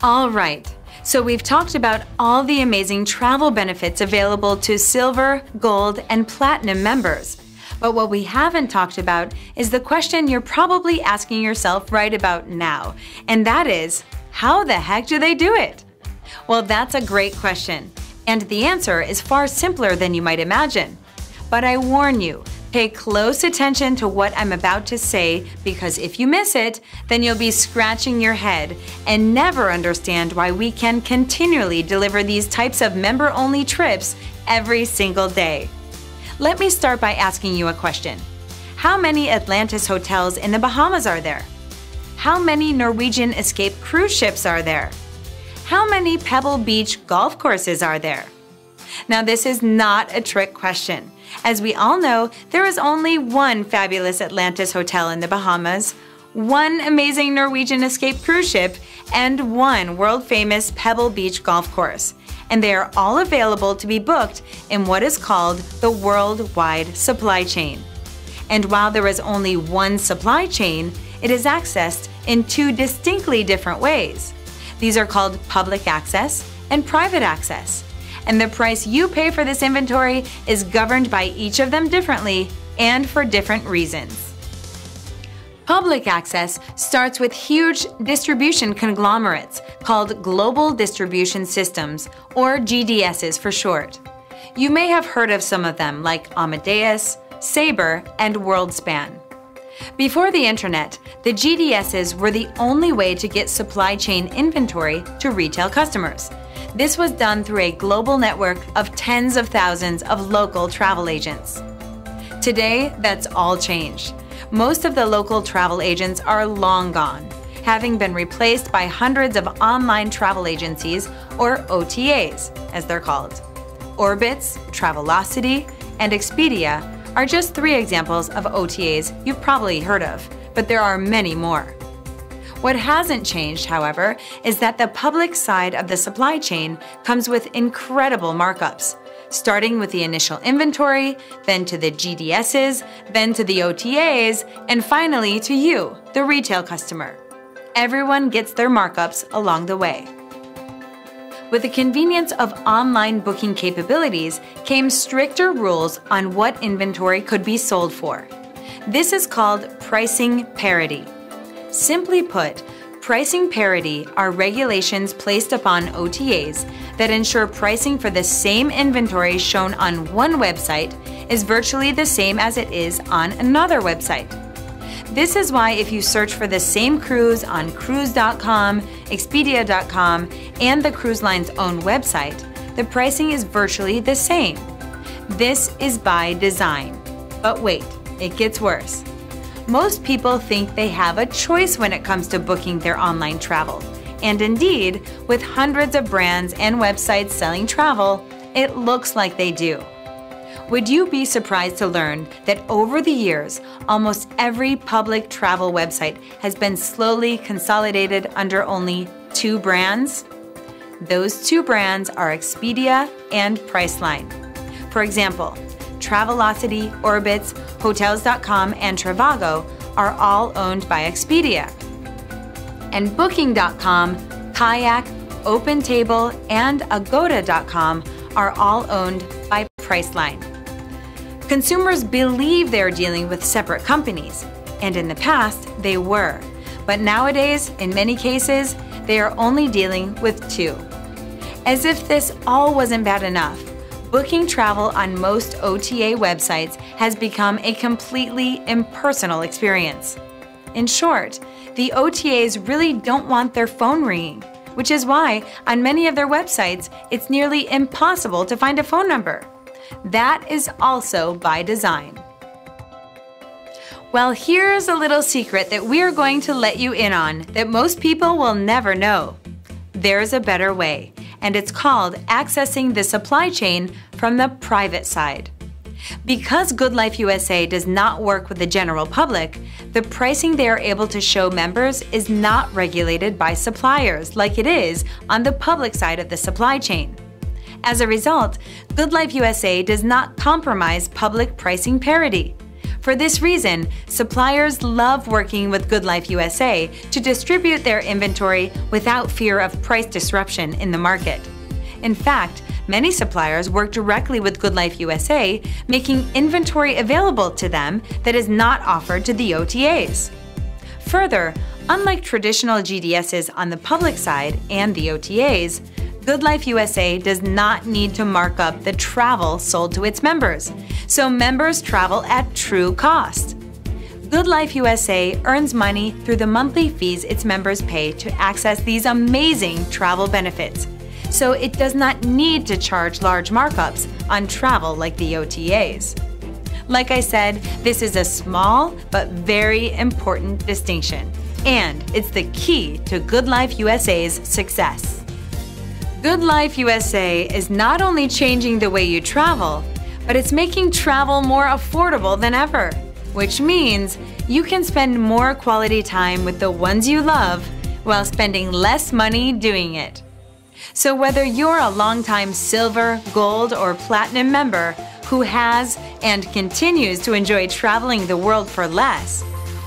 All right, so we've talked about all the amazing travel benefits available to Silver, Gold, and Platinum members. But what we haven't talked about is the question you're probably asking yourself right about now, and that is, how the heck do they do it? Well, that's a great question, and the answer is far simpler than you might imagine. But I warn you, pay close attention to what I'm about to say, because if you miss it, then you'll be scratching your head and never understand why we can continually deliver these types of member-only trips every single day. Let me start by asking you a question. How many Atlantis hotels in the Bahamas are there? How many Norwegian Escape cruise ships are there? How many Pebble Beach golf courses are there? Now, this is not a trick question. As we all know, there is only one fabulous Atlantis hotel in the Bahamas, one amazing Norwegian Escape cruise ship, and one world-famous Pebble Beach golf course. And they are all available to be booked in what is called the worldwide supply chain. And while there is only one supply chain, it is accessed in two distinctly different ways. These are called public access and private access. And the price you pay for this inventory is governed by each of them differently and for different reasons. Public access starts with huge distribution conglomerates called Global Distribution Systems, or GDSs for short. You may have heard of some of them like Amadeus, Sabre, and WorldSpan. Before the internet, the GDSs were the only way to get supply chain inventory to retail customers. This was done through a global network of tens of thousands of local travel agents. Today, that's all changed. Most of the local travel agents are long gone, having been replaced by hundreds of online travel agencies, or OTAs, as they're called. Orbitz, Travelocity, and Expedia are just 3 examples of OTAs you've probably heard of, but there are many more. What hasn't changed, however, is that the public side of the supply chain comes with incredible markups, starting with the initial inventory, then to the GDSs, then to the OTAs, and finally to you, the retail customer. Everyone gets their markups along the way. With the convenience of online booking capabilities came stricter rules on what inventory could be sold for. This is called pricing parity. Simply put, pricing parity are regulations placed upon OTAs that ensure pricing for the same inventory shown on one website is virtually the same as it is on another website. This is why if you search for the same cruise on cruise.com, expedia.com, and the cruise line's own website, the pricing is virtually the same. This is by design. But wait, it gets worse. Most people think they have a choice when it comes to booking their online travel. And indeed, with hundreds of brands and websites selling travel, it looks like they do. Would you be surprised to learn that over the years, almost every public travel website has been slowly consolidated under only 2 brands? Those 2 brands are Expedia and Priceline. For example, Travelocity, Orbitz, Hotels.com, and Trivago are all owned by Expedia. And Booking.com, Kayak, OpenTable, and Agoda.com are all owned by Priceline. Consumers believe they're dealing with separate companies, and in the past they were. But nowadays, in many cases, they are only dealing with 2. As if this all wasn't bad enough, booking travel on most OTA websites has become a completely impersonal experience. In short, the OTAs really don't want their phone ringing, which is why on many of their websites it's nearly impossible to find a phone number. That is also by design. Well, here's a little secret that we're going to let you in on that most people will never know. There's a better way, and it's called accessing the supply chain from the private side. Because GoodLife USA does not work with the general public, the pricing they are able to show members is not regulated by suppliers like it is on the public side of the supply chain. As a result, GoodLife USA does not compromise public pricing parity. For this reason, suppliers love working with GoodLife USA to distribute their inventory without fear of price disruption in the market. In fact, many suppliers work directly with GoodLife USA, making inventory available to them that is not offered to the OTAs. Further, unlike traditional GDSs on the public side and the OTAs, GoodLife USA does not need to mark up the travel sold to its members, so members travel at true cost. GoodLife USA earns money through the monthly fees its members pay to access these amazing travel benefits, so it does not need to charge large markups on travel like the OTAs. Like I said, this is a small but very important distinction, and it's the key to GoodLife USA's success. GoodLife USA is not only changing the way you travel, but it's making travel more affordable than ever, which means you can spend more quality time with the ones you love while spending less money doing it. So whether you're a longtime silver, gold, or platinum member who has and continues to enjoy traveling the world for less,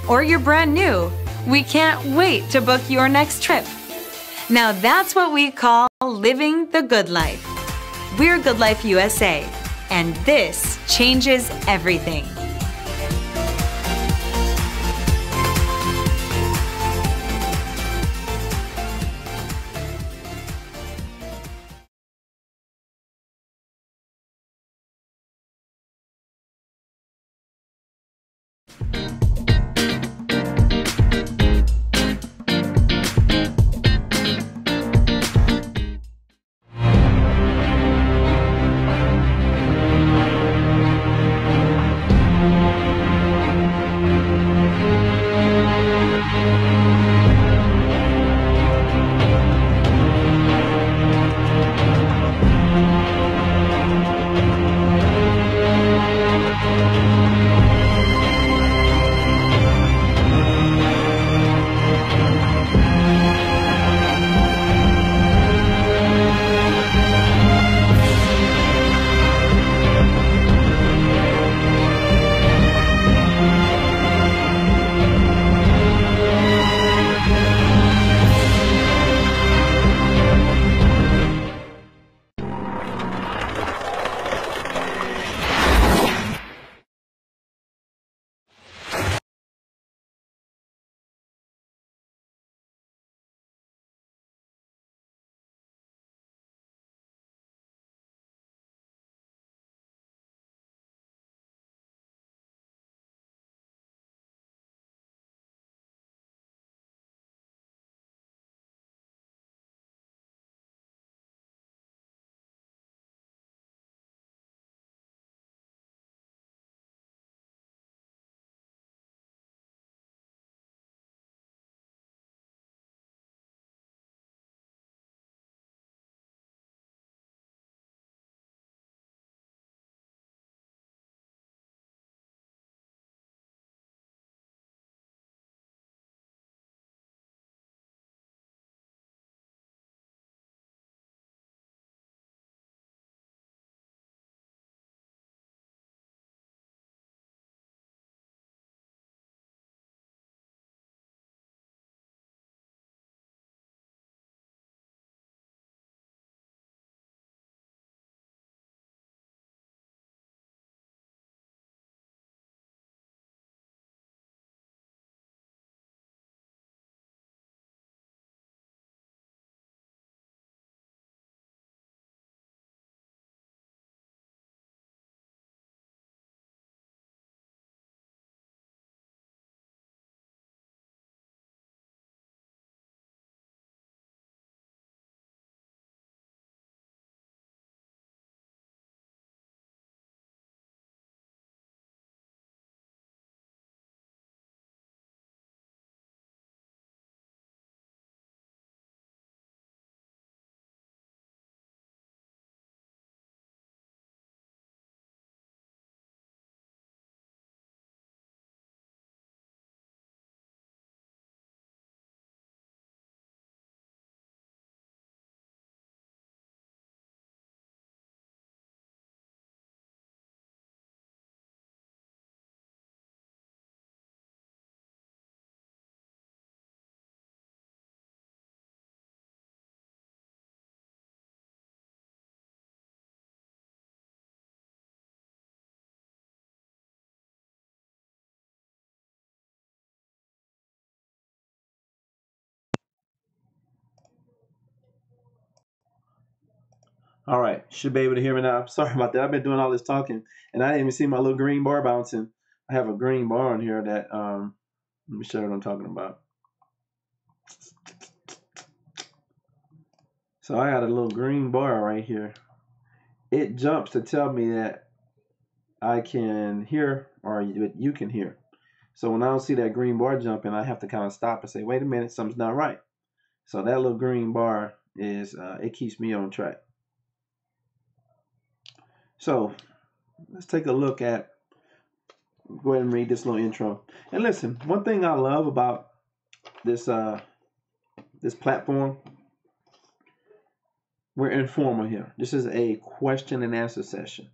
or you're brand new, we can't wait to book your next trip. Now that's what we call living the good life. We're GoodLife USA, and this changes everything. All right, should be able to hear me now. Sorry about that. I've been doing all this talking, and I didn't even see my little green bar bouncing. I have a green bar on here that let me show you what I'm talking about. So I got a little green bar right here. It jumps to tell me that I can hear or you can hear. So when I don't see that green bar jumping, I have to kind of stop and say, wait a minute, something's not right. So that little green bar is, it keeps me on track. So let's take a look at, go ahead and read this little intro. And listen, one thing I love about this, this platform, we're informal here. This is a question and answer session.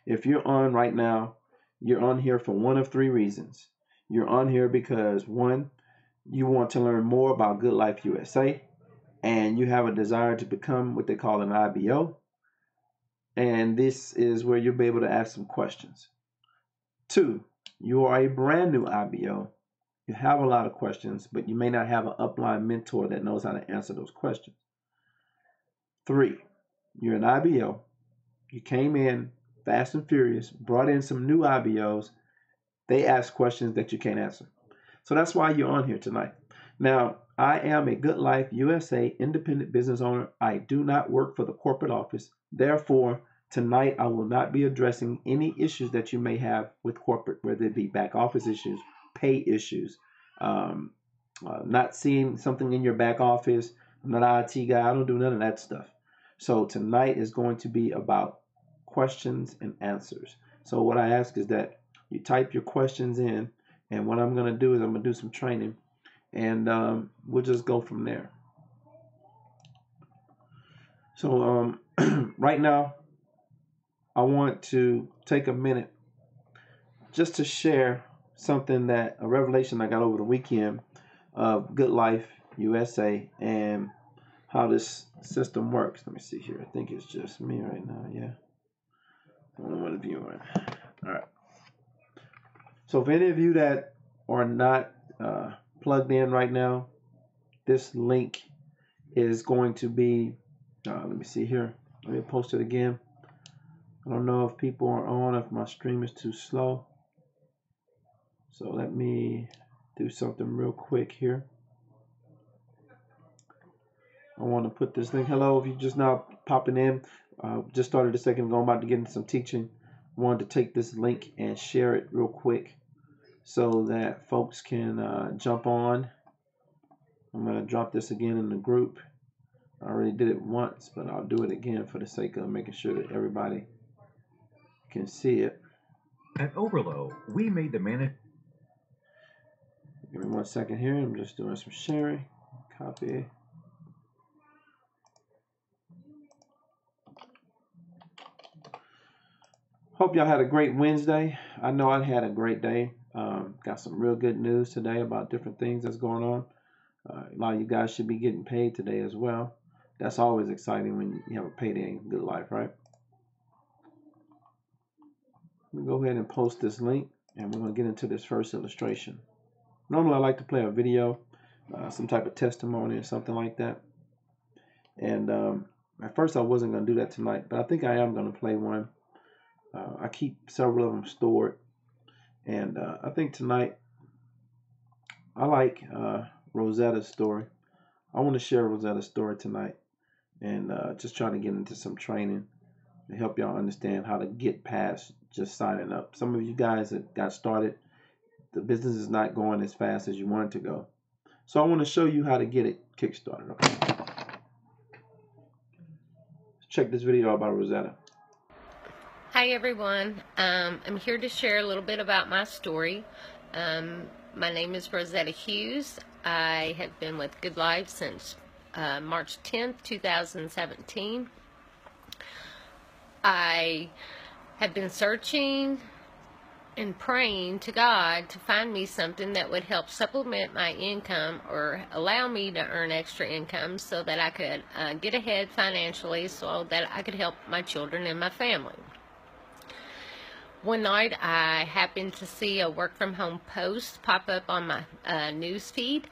If you're on right now, you're on here for one of three reasons. You're on here because, one, you want to learn more about GoodLife USA, and you have a desire to become what they call an IBO. And this is where you'll be able to ask some questions. Two, you are a brand new IBO. You have a lot of questions, but you may not have an upline mentor that knows how to answer those questions. Three, you're an IBO. You came in fast and furious, brought in some new IBOs. They ask questions that you can't answer. So that's why you're on here tonight. Now, I am a GoodLife USA independent business owner. I do not work for the corporate office. Therefore, tonight I will not be addressing any issues that you may have with corporate, whether it be back office issues, pay issues, not seeing something in your back office. I'm not an IT guy. I don't do none of that stuff. So tonight is going to be about questions and answers. So what I ask is that you type your questions in, and what I'm going to do is I'm going to do some training, and we'll just go from there. So right now, I want to take a minute just to share something that, a revelation I got over the weekend of GoodLife USA and how this system works. Let me see here. I think it's just me right now. Yeah. I don't want to view it. All right. So if any of you that are not plugged in right now, this link is going to be, let me see here. Let me post it again. I don't know if people are on, if my stream is too slow. So let me do something real quick here. I want to put this link. Hello, if you just now popping in, just started a second ago. I'm about to get into some teaching. I wanted to take this link and share it real quick so that folks can jump on. I'm going to drop this again in the group. I already did it once, but I'll do it again for the sake of making sure that everybody can see it. At Overlow, we made the managed. Give me 1 second here. I'm just doing some sharing. Copy. Hope y'all had a great Wednesday. I know I had a great day. Got some real good news today about different things that's going on. A lot of you guys should be getting paid today as well. That's always exciting when you have a payday in GoodLife, right? Let me go ahead and post this link, and we're going to get into this first illustration. Normally I like to play a video, some type of testimony or something like that. And at first I wasn't going to do that tonight, but I think I am going to play one. I keep several of them stored, and I think tonight I like Rosetta's story. I want to share Rosetta's story tonight, and just try to get into some training to help y'all understand how to get past just signing up. Some of you guys that got started, the business is not going as fast as you want it to go. So I want to show you how to get it kick-started. Okay? Check this video out by Rosetta. Hi everyone, I'm here to share a little bit about my story. My name is Rosetta Hughes. I have been with GoodLife since March 10th, 2017. I have been searching and praying to God to find me something that would help supplement my income or allow me to earn extra income so that I could get ahead financially so that I could help my children and my family. One night I happened to see a work from home post pop up on my news feed.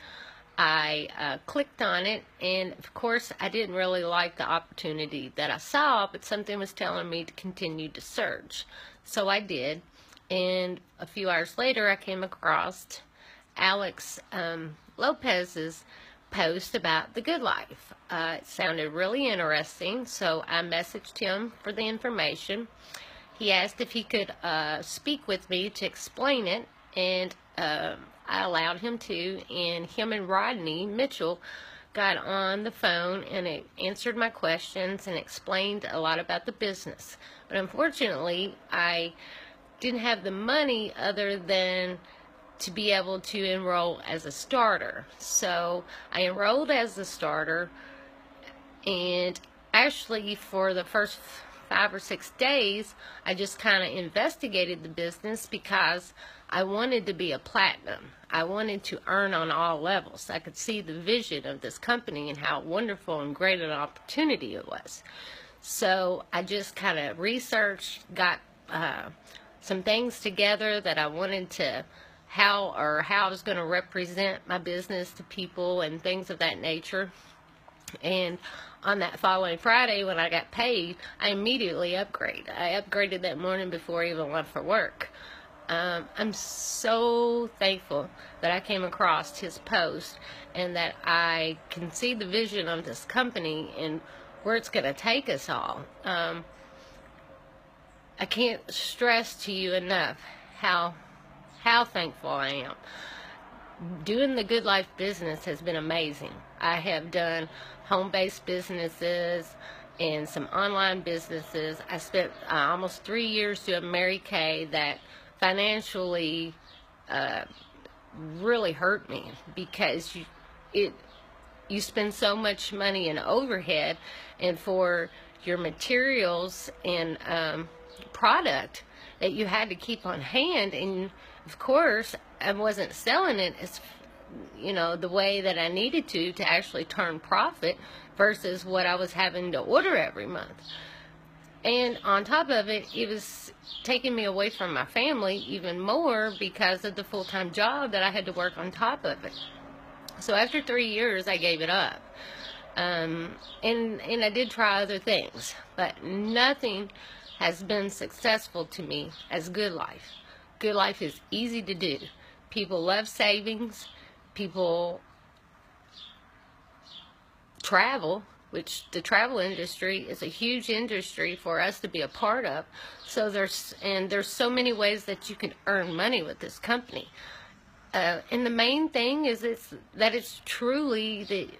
I clicked on it, and of course I didn't really like the opportunity that I saw, but something was telling me to continue to search. So I did, and a few hours later I came across Alex Lopez's post about the Good Life. It sounded really interesting, so I messaged him for the information. He asked if he could speak with me to explain it, and I allowed him to, and him and Rodney Mitchell got on the phone and it answered my questions and explained a lot about the business. But unfortunately, I didn't have the money other than to be able to enroll as a starter. So I enrolled as a starter, and actually for the first 5 or 6 days, I just kind of investigated the business because I wanted to be a platinum. I wanted to earn on all levels. I could see the vision of this company and how wonderful and great an opportunity it was. So I just kind of researched, got some things together that I wanted to, how I was going to represent my business to people and things of that nature. And on that following Friday when I got paid, I immediately upgraded. I upgraded that morning before I even left for work. I'm so thankful that I came across his post and that I can see the vision of this company and where it's going to take us all. I can't stress to you enough how thankful I am. Doing the Good Life business has been amazing. I have done home-based businesses and some online businesses. I spent almost 3 years doing Mary Kay that financially really hurt me because you spend so much money in overhead and for your materials and product that you had to keep on hand, and of course I wasn't selling it as the way that I needed to actually turn profit versus what I was having to order every month. And on top of it, it was taking me away from my family even more because of the full-time job that I had to work on top of it. So after 3 years, I gave it up. And I did try other things, but nothing has been successful to me as Good Life. Good Life is easy to do. People love savings. People travel, which the travel industry is a huge industry for us to be a part of. So there's so many ways that you can earn money with this company. And the main thing is that it's truly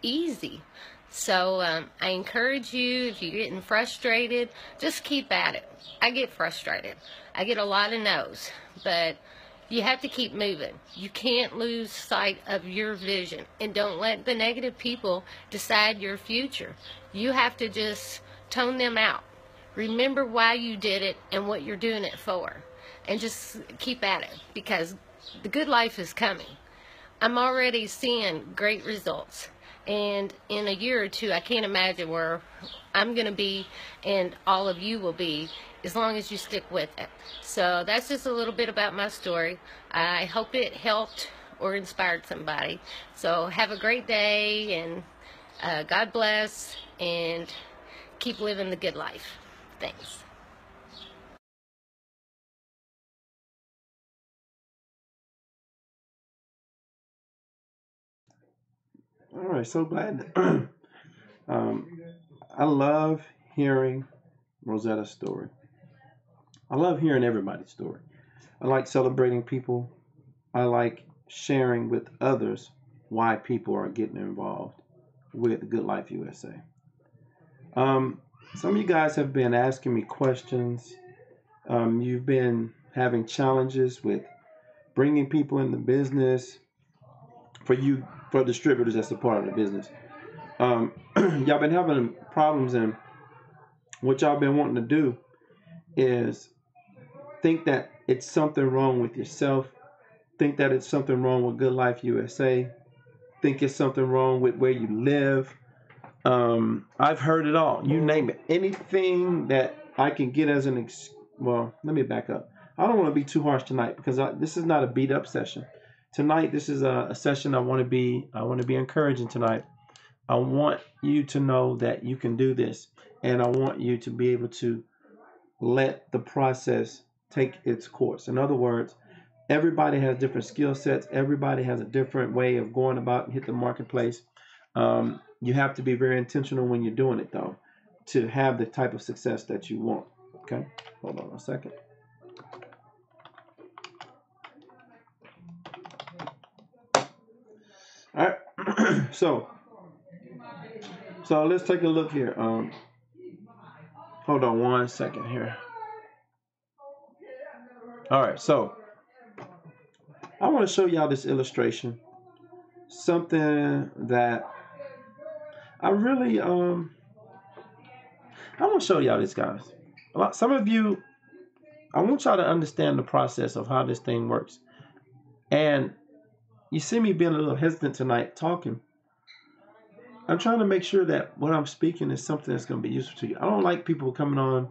easy. So I encourage you, if you're getting frustrated, just keep at it. I get frustrated. I get a lot of no's, but you have to keep moving. You can't lose sight of your vision, and don't let the negative people decide your future. You have to just tone them out. Remember why you did it and what you're doing it for, and just keep at it, because the Good Life is coming. I'm already seeing great results, and in a year or two, I can't imagine where I'm going to be and all of you will be, as long as you stick with it. So that's just a little bit about my story. I hope it helped or inspired somebody. So have a great day, and God bless, and keep living the good life. Thanks. All right, so glad. I love hearing Rosetta's story. I love hearing everybody's story. I like celebrating people. I like sharing with others why people are getting involved with Good Life USA. Some of you guys have been asking me questions. You've been having challenges with bringing people in the business for distributors that's a part of the business. Y'all been having problems, and what y'all been wanting to do is think that it's something wrong with yourself, think that it's something wrong with Good Life USA, think it's something wrong with where you live. I've heard it all. You name it. Anything that I can get as well, let me back up. I don't want to be too harsh tonight because this is not a beat up session. tonight, this is a session I want to be encouraging tonight. I want you to know that you can do this, and I want you to be able to let the process take its course. In other words, everybody has different skill sets. Everybody has a different way of going about and hit the marketplace. You have to be very intentional when you're doing it, though, to have the type of success that you want. Okay, hold on a second. All right, so let's take a look here. Hold on one second here. All right, so I want to show y'all this illustration. Something that I really I want to show y'all this, guys. Some of you, I want y'all to understand the process of how this thing works. And you see me being a little hesitant tonight talking. I'm trying to make sure that what I'm speaking is something that's going to be useful to you. I don't like people coming on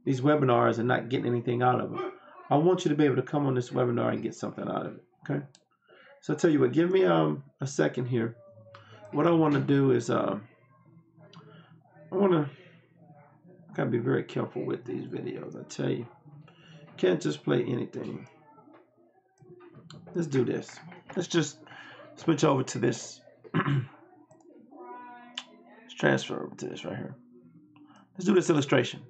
these webinars and not getting anything out of them. I want you to be able to come on this webinar and get something out of it. Okay? So I'll tell you what, give me a second here. What I want to do is I gotta be very careful with these videos. I tell you, can't just play anything. Let's do this. Let's just switch over to this. Let's transfer over to this right here. Let's do this illustration.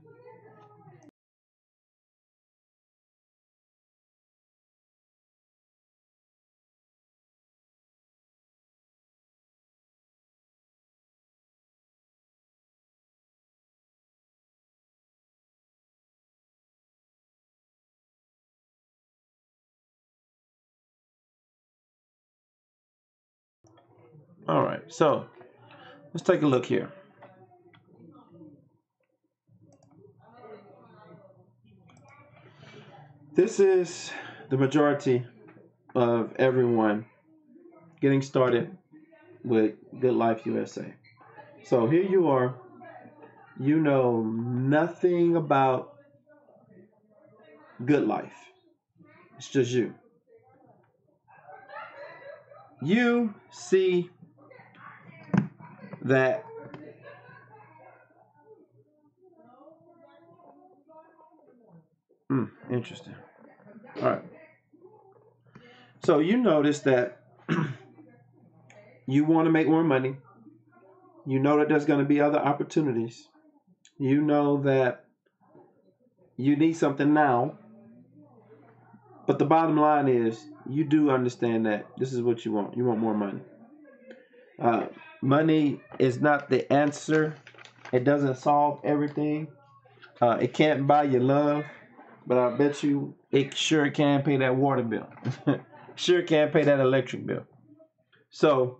All right, so let's take a look here. This is the majority of everyone getting started with Good Life USA. So here you are. You know nothing about Good Life. It's just you. You see that interesting. All right. So you notice that you want to make more money. You know that there's going to be other opportunities. You know that you need something now. But the bottom line is you do understand that this is what you want. You want more money. Money is not the answer. It doesn't solve everything. It can't buy you love. But I bet you it sure can pay that water bill. Sure can pay that electric bill. So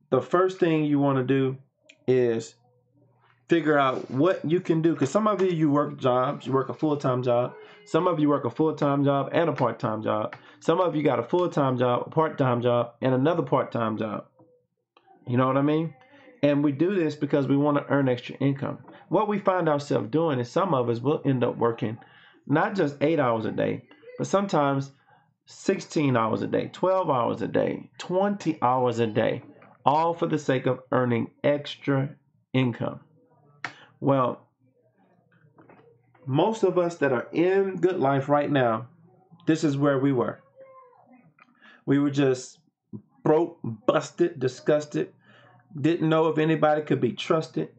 the first thing you want to do is figure out what you can do. Because some of you work jobs. You work a full-time job. Some of you work a full-time job and a part-time job. Some of you got a full-time job, a part-time job, and another part-time job. You know what I mean? And we do this because we want to earn extra income. What we find ourselves doing is some of us will end up working not just 8 hours a day, but sometimes 16 hours a day, 12 hours a day, 20 hours a day, all for the sake of earning extra income. Well, most of us that are in Good Life right now, this is where we were. We were just broke, busted, disgusted, didn't know if anybody could be trusted.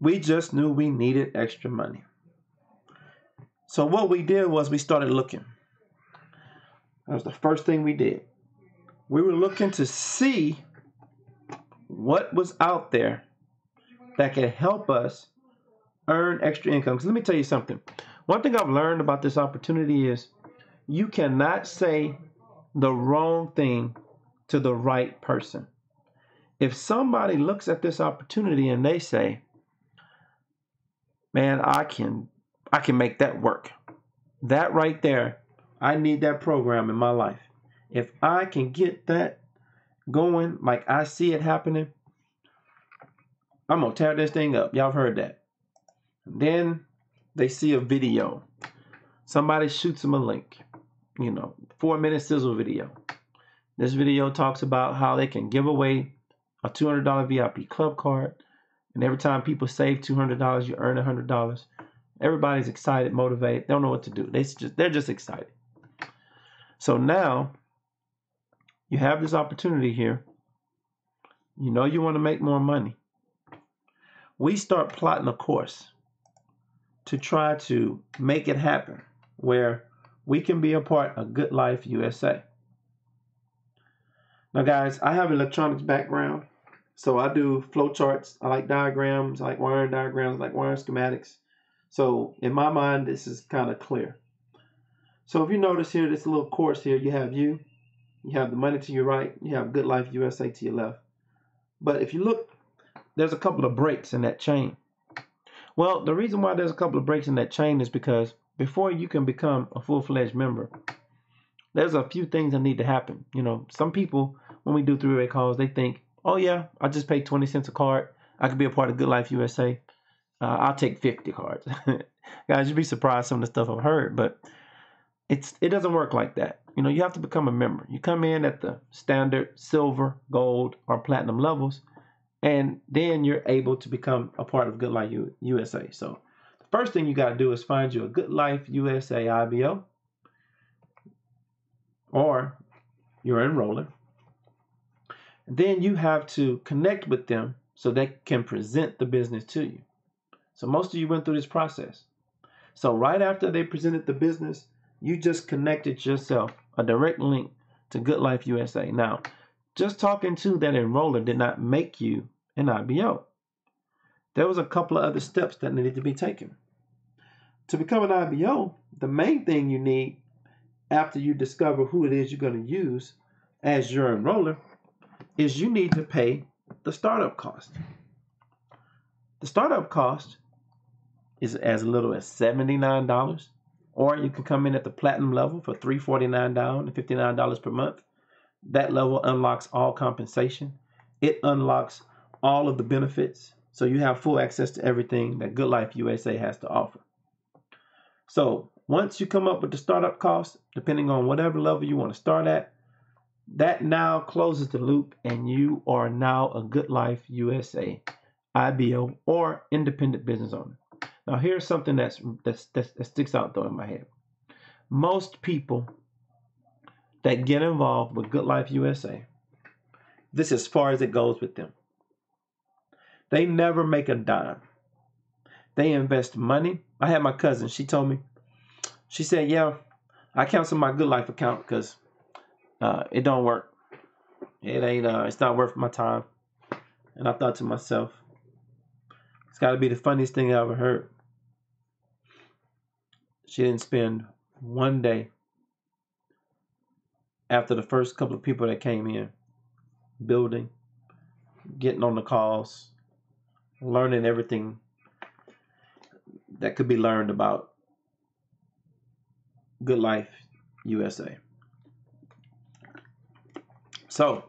We just knew we needed extra money. So what we did was we started looking. That was the first thing we did. We were looking to see what was out there that could help us earn extra income. Because let me tell you something. One thing I've learned about this opportunity is you cannot say the wrong thing to the right person. If somebody looks at this opportunity and they say, man, I can make that work. That right there, I need that program in my life. If I can get that going like I see it happening, I'm going to tear this thing up. Y'all have heard that. Then they see a video. Somebody shoots them a link. 4-minute sizzle video. This video talks about how they can give away a $200 VIP club card. And every time people save $200, you earn $100. Everybody's excited, motivated. They don't know what to do. They're just excited. So now you have this opportunity here. You know you want to make more money. We start plotting a course to try to make it happen where we can be a part of Good Life USA. Now guys, I have an electronics background. So I do flow charts. I like diagrams. I like wiring diagrams. I like wiring schematics. So in my mind, this is kind of clear. So if you notice here, this little course here, you have the money to your right, you have Good Life USA to your left. But if you look, there's a couple of breaks in that chain. Well, the reason why there's a couple of breaks in that chain is because before you can become a full-fledged member, there's a few things that need to happen. You know, some people, when we do three-way calls, they think, oh yeah, I just paid 20 cents a card. I could be a part of Good Life USA. I'll take 50 cards. Guys, you'd be surprised some of the stuff I've heard, but it doesn't work like that. You know, you have to become a member. You come in at the standard silver, gold, or platinum levels, and then you're able to become a part of Good Life USA. So the first thing you got to do is find you a Good Life USA IBO or your enroller. Then you have to connect with them so they can present the business to you. So most of you went through this process. So right after they presented the business, you just connected yourself a direct link to Good Life USA. Now, just talking to that enroller did not make you an IBO. There was a couple of other steps that needed to be taken. To become an IBO, the main thing you need after you discover who it is you're going to use as your enroller is you need to pay the startup cost. The startup cost is as little as $79, or you can come in at the platinum level for $349 down and $59 per month. That level unlocks all compensation. It unlocks all of the benefits, so you have full access to everything that Good Life USA has to offer. So once you come up with the startup cost, depending on whatever level you want to start at, that now closes the loop and you are now a Good Life USA IBO or independent business owner. Now here's something that sticks out though in my head. Most people that get involved with Good Life USA, this is as far as it goes with them. They never make a dime. They invest money. I had my cousin, she told me, she said, yeah, I canceled my Good Life account because it don't work. It's not worth my time. And I thought to myself, it's got to be the funniest thing I ever heard. She didn't spend one day after the first couple of people that came in, building, getting on the calls, learning everything that could be learned about Good Life USA. So,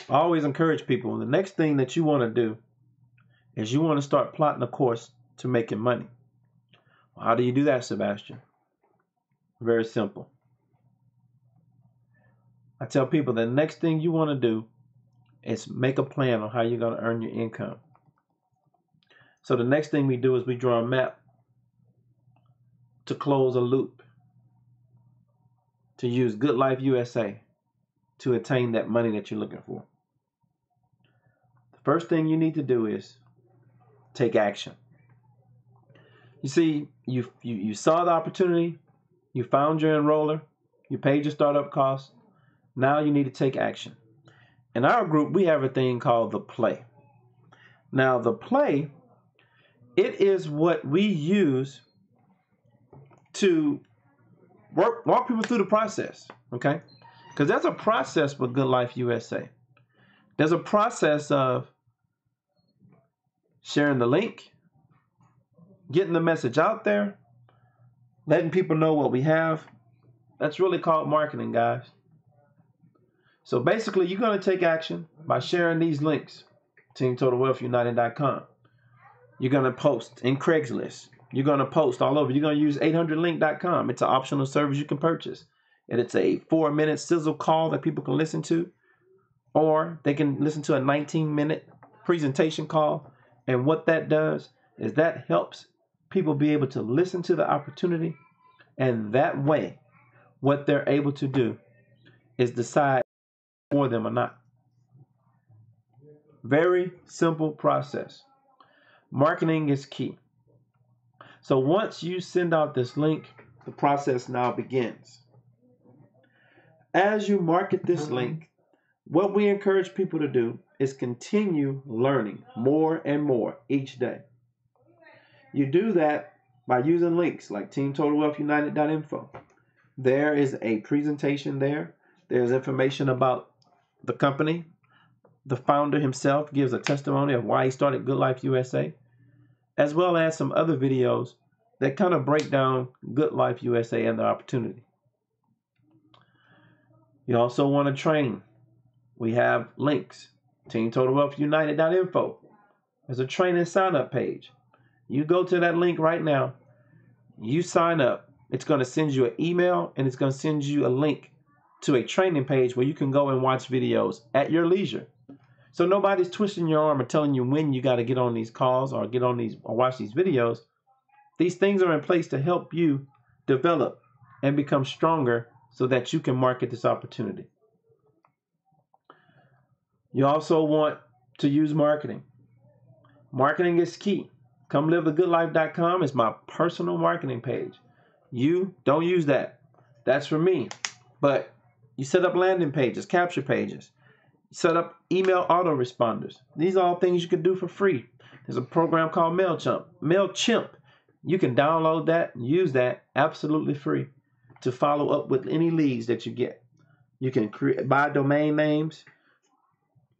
I always encourage people, the next thing that you want to do is you want to start plotting a course to making money. Well, how do you do that, Sebastian? Very simple. I tell people the next thing you want to do is make a plan on how you're going to earn your income. So the next thing we do is we draw a map to close a loop, to use Good Life USA to attain that money that you're looking for. The first thing you need to do is take action. You see, you saw the opportunity, you found your enroller, you paid your startup costs. Now you need to take action. In our group, we have a thing called the play. Now the play, it is what we use to walk people through the process, okay? Because there's a process with Good Life USA. There's a process of sharing the link, getting the message out there, letting people know what we have. That's really called marketing, guys. So basically, you're going to take action by sharing these links. TeamTotalWealthUnited.com. You're going to post in Craigslist. You're going to post all over. You're going to use 800link.com. It's an optional service you can purchase. And it's a 4-minute sizzle call that people can listen to, or they can listen to a 19-minute presentation call. And what that does is that helps people be able to listen to the opportunity, and that way what they're able to do is decide for them or not. Very simple process. Marketing is key. So once you send out this link, the process now begins. As you market this link, what we encourage people to do is continue learning more and more each day. You do that by using links like teamtotalwealthunited.info. There is a presentation there. There's information about the company. The founder himself gives a testimony of why he started Good Life USA, as well as some other videos that kind of break down Good Life USA and the opportunity. You also want to train. We have links. teamtotalwealthunited.info. There's a training sign-up page. You go to that link right now. You sign up. It's going to send you an email, and it's going to send you a link to a training page where you can go and watch videos at your leisure. So nobody's twisting your arm or telling you when you got to get on these calls or get on these or watch these videos. These things are in place to help you develop and become stronger so that you can market this opportunity. You also want to use marketing. Marketing is key. ComeLiveTheGoodLife.com is my personal marketing page. You don't use that. That's for me. But you set up landing pages, capture pages, set up email autoresponders. These are all things you can do for free. There's a program called MailChimp. You can download that and use that absolutely free to follow up with any leads that you get. You can buy domain names,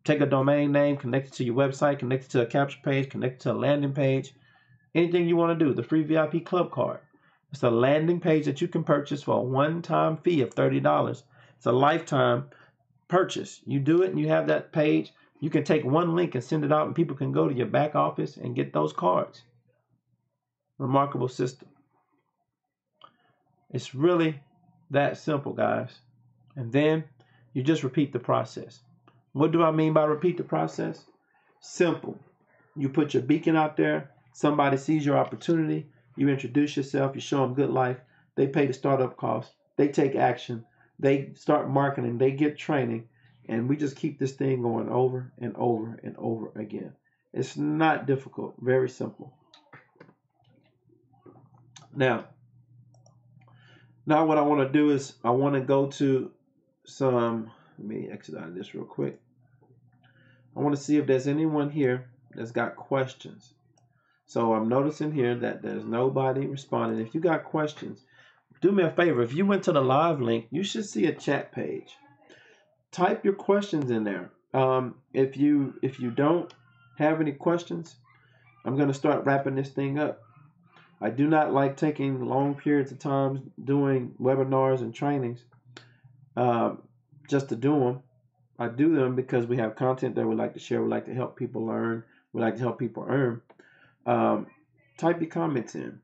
take a domain name, connect it to your website, connect it to a capture page, connect it to a landing page. Anything you want to do. The free VIP club card. It's a landing page that you can purchase for a one-time fee of $30. It's a lifetime purchase. You do it and you have that page. You can take one link and send it out, and people can go to your back office and get those cards. Remarkable system. It's really that simple, guys. And then you just repeat the process. What do I mean by repeat the process? Simple. You put your beacon out there. Somebody sees your opportunity. You introduce yourself. You show them Good Life. They pay the startup cost. They take action. They start marketing. They get training. And we just keep this thing going over and over and over again. It's not difficult. Very simple. Now what I want to do is I want to go to some, let me exit out of this real quick. I want to see if there's anyone here that's got questions. So I'm noticing here that there's nobody responding. If you got questions, do me a favor. If you went to the live link, you should see a chat page. Type your questions in there. If you don't have any questions, I'm going to start wrapping this thing up. I do not like taking long periods of time doing webinars and trainings just to do them. I do them because we have content that we like to share. We like to help people learn. We like to help people earn. Type your comments in.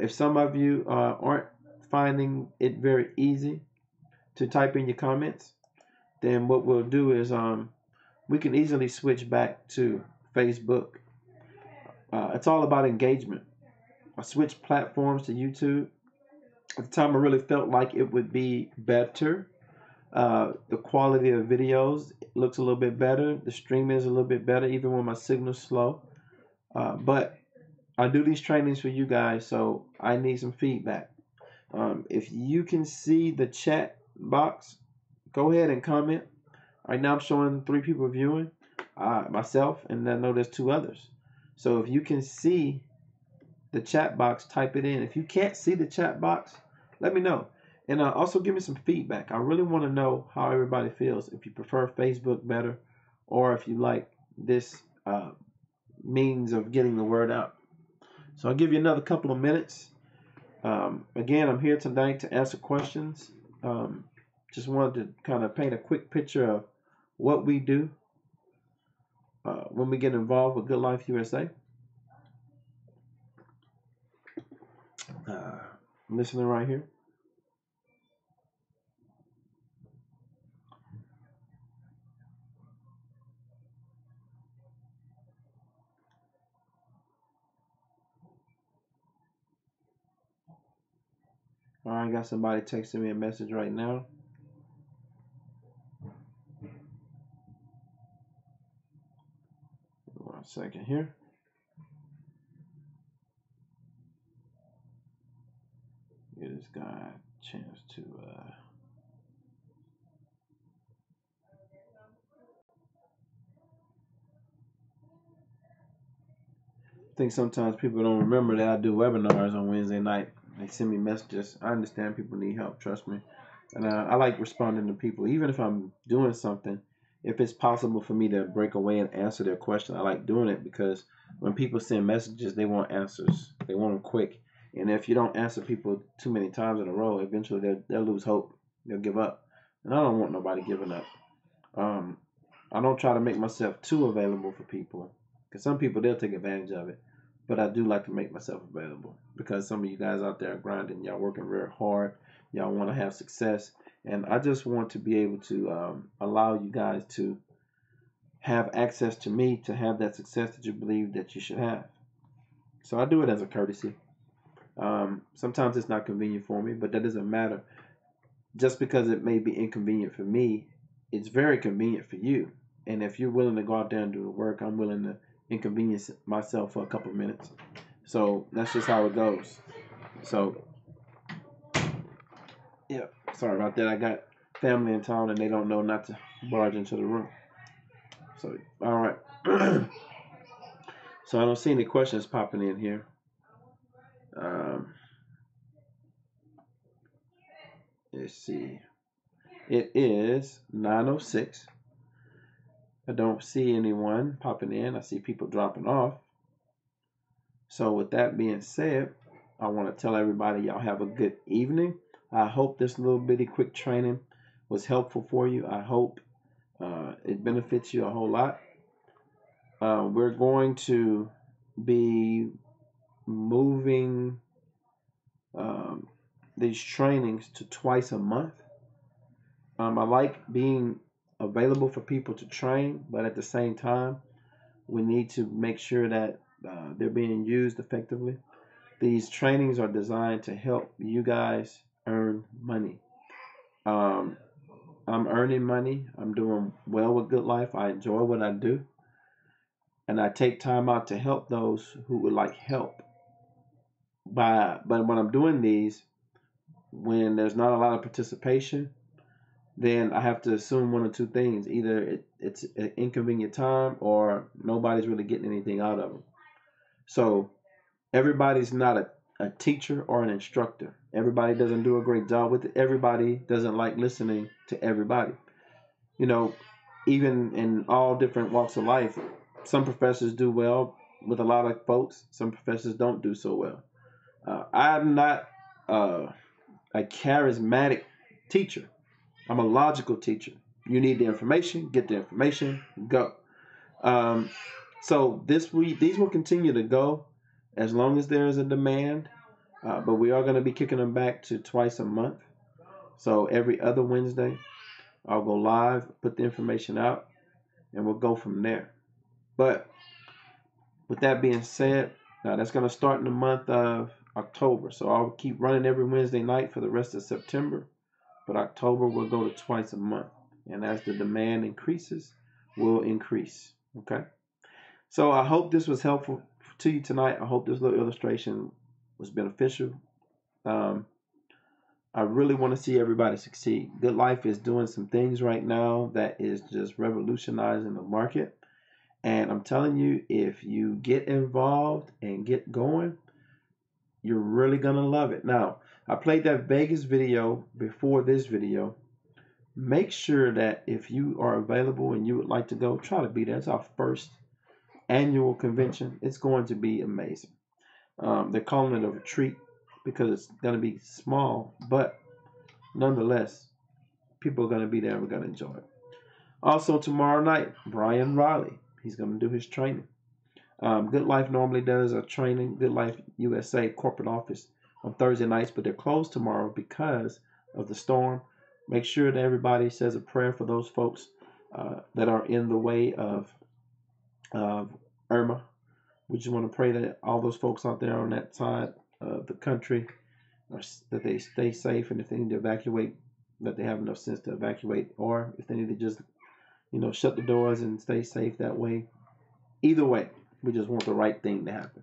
If some of you aren't finding it very easy to type in your comments, then what we'll do is we can easily switch back to Facebook. It's all about engagement. I switched platforms to YouTube. At the time, I really felt like it would be better. The quality of videos looks a little bit better. The streaming is a little bit better, even when my signal's slow. But I do these trainings for you guys, so I need some feedback. If you can see the chat box, go ahead and comment. Right now I'm showing 3 people viewing, myself, and I know there's 2 others. So if you can see the chat box, type it in. If you can't see the chat box, let me know. And also give me some feedback. I really want to know how everybody feels. If you prefer Facebook better, or if you like this means of getting the word out. So I'll give you another couple of minutes. Again, I'm here tonight to answer questions. Just wanted to kind of paint a quick picture of what we do when we get involved with Good Life USA. I'm listening right here. All right, I got somebody texting me a message right now. One second here. Give this guy a chance to I think sometimes people don't remember that I do webinars on Wednesday night. They send me messages. I understand people need help, trust me. And I like responding to people, even if I'm doing something. If it's possible for me to break away and answer their question, I like doing it, because when people send messages, they want answers. They want them quick. And if you don't answer people too many times in a row, eventually they'll lose hope. They'll give up. And I don't want nobody giving up. I don't try to make myself too available for people, because some people, they'll take advantage of it. But I do like to make myself available, because some of you guys out there are grinding. Y'all working very hard. Y'all want to have success. And I just want to be able to allow you guys to have access to me, to have that success that you believe that you should have. So I do it as a courtesy. Sometimes it's not convenient for me, but that doesn't matter. Just because it may be inconvenient for me, it's very convenient for you. And if you're willing to go out there and do the work, I'm willing to inconvenience myself for a couple of minutes. So that's just how it goes. So yeah, sorry about that. I got family in town and they don't know not to barge into the room. So all right. So I don't see any questions popping in here. Let's see. It is 9:06. I don't see anyone popping in. I see people dropping off. So with that being said, I want to tell everybody y'all have a good evening. I hope this little bitty quick training was helpful for you. I hope it benefits you a whole lot. We're going to be moving these trainings to twice a month. I like being available for people to train, but at the same time, we need to make sure that they're being used effectively. These trainings are designed to help you guys earn money. I'm earning money. I'm doing well with Good Life. I enjoy what I do. And I take time out to help those who would like help. But when I'm doing these, when there's not a lot of participation, then I have to assume one or two things. Either it's an inconvenient time or nobody's really getting anything out of them. So everybody's not a teacher or an instructor. Everybody doesn't do a great job with it. Everybody doesn't like listening to everybody. You know, even in all different walks of life, some professors do well with a lot of folks. Some professors don't do so well. I'm not a charismatic teacher. I'm a logical teacher. You need the information, get the information, go. So this week, these will continue to go as long as there is a demand, but we are going to be kicking them back to twice a month. So every other Wednesday, I'll go live, put the information out, and we'll go from there. But with that being said, that's going to start in the month of October. So I'll keep running every Wednesday night for the rest of September. But October will go to twice a month. And as the demand increases, we'll increase. Okay? So I hope this was helpful to you tonight. I hope this little illustration was beneficial. I really want to see everybody succeed. Good Life is doing some things right now that is just revolutionizing the market. And I'm telling you, if you get involved and get going, you're really going to love it. Now, I played that Vegas video before this video. Make sure that if you are available and you would like to go, try to be there. It's our first annual convention. It's going to be amazing. They're calling it a retreat because it's going to be small, but nonetheless, people are going to be there and we're going to enjoy it. Also, tomorrow night, Brian Riley, he's going to do his training. Good Life normally does a training, Good Life USA corporate office on Thursday nights, but they're closed tomorrow because of the storm. Make sure that everybody says a prayer for those folks that are in the way of Irma. We just want to pray that all those folks out there on that side of the country or that they stay safe, and if they need to evacuate, that they have enough sense to evacuate, or if they need to just, shut the doors and stay safe that way. Either way, we just want the right thing to happen.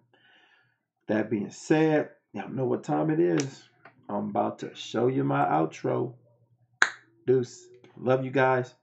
That being said, y'all know what time it is. I'm about to show you my outro. Deuce. Love you guys.